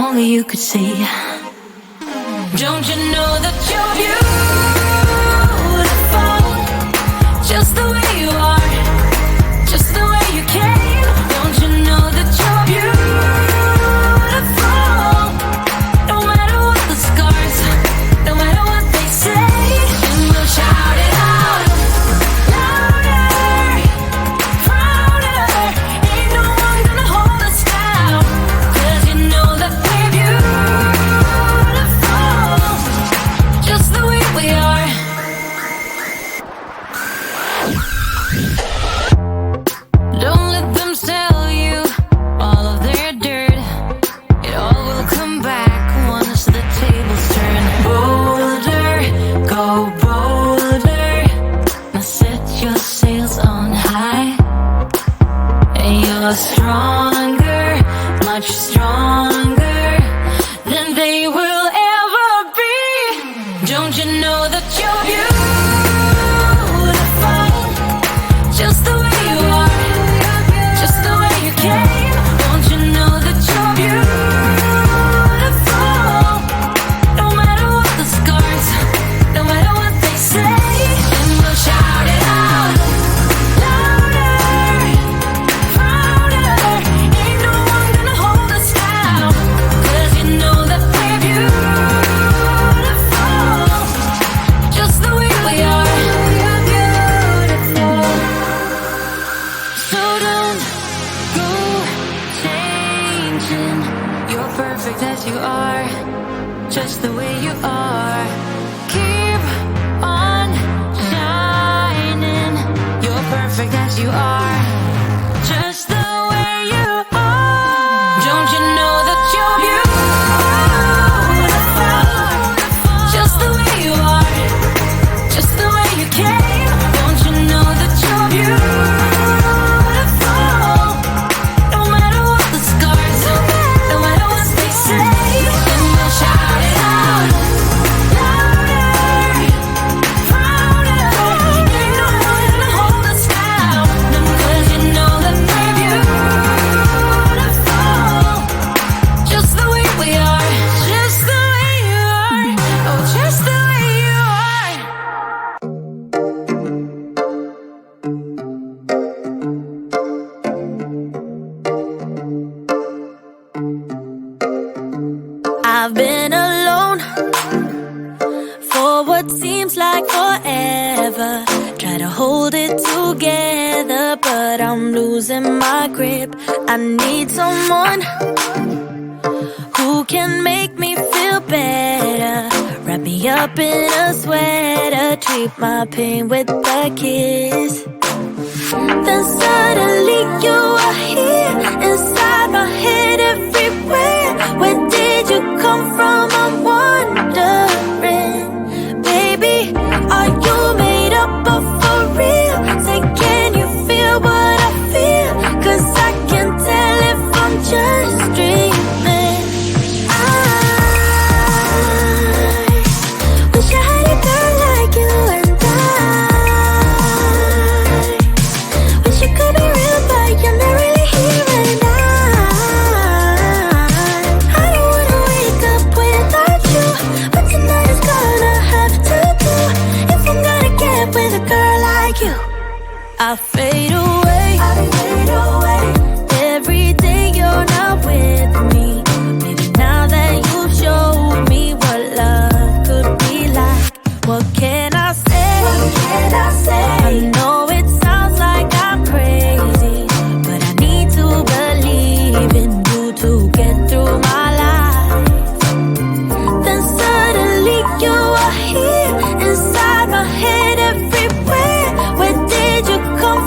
only you could see. Don't you know that you're beautiful, just the way you are, just the way you came. Don't you know that you're beautiful, no matter what the scars, no matter what they say. And we'll shout it out louder, prouder. Ain't no one gonna hold us down, 'cause you know that we're beautiful, just the way we are. Don't let them sell you all of their dirt. It all will come back once the tables turn. Bolder, go bolder. Now set your sails on high. And you're stronger, much stronger than they will ever be. Don't you know that you're beautiful, just the way you are, just the way you came. Don't you know that you're beautiful, no matter what the scars, no matter what they say. And we'll shout it out louder, prouder. Ain't no one gonna hold us down, 'cause you know that we're beautiful, just the way we are. We're beautiful. So don't go changing. You're perfect as you are, just the way you are. Keep on shining. You're perfect as you are, just the way you are. Don't you know that you're beautiful, just the way you are, just the way you came. Don't you know that you're beautiful, no matter what the scars, no matter what they say. And we'll shout it out louder, prouder. Ain't no one gonna hold us down, 'cause you know that we're beautiful, just the way we are, just the way you are, oh, just the way you are. I've been alone for what seems like forever. Try to hold it together, but I'm losing my grip. I need someone who can make me feel better. Wrap me up in a sweater, treat my pain with a kiss. Then suddenly you are here, inside my head, everywhere. Where did you come from? I'm wondering. Baby, are you made up of for real? Say, can you feel what I feel? 'Cause I can tell if I'm just dreaming. I wish I had a girl like you, and I wish it could be real, but you're not really here. And I don't wanna wake up without you, but tonight is gonna have to do. If I'm gonna get with a girl like you, I fade away, every day you're not with me. Maybe now that you've showed me what love could be like, what can I say? I know it sounds like I'm crazy, but I need to believe in you to get through my life. Then suddenly you are here, inside my head, everywhere. Where did you come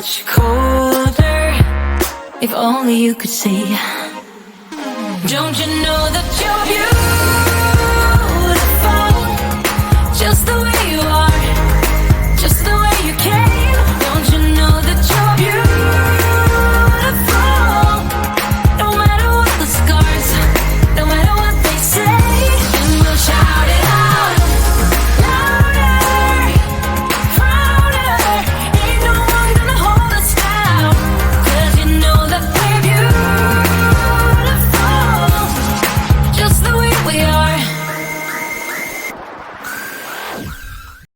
much colder. If only you could see. Don't you know that you're beautiful?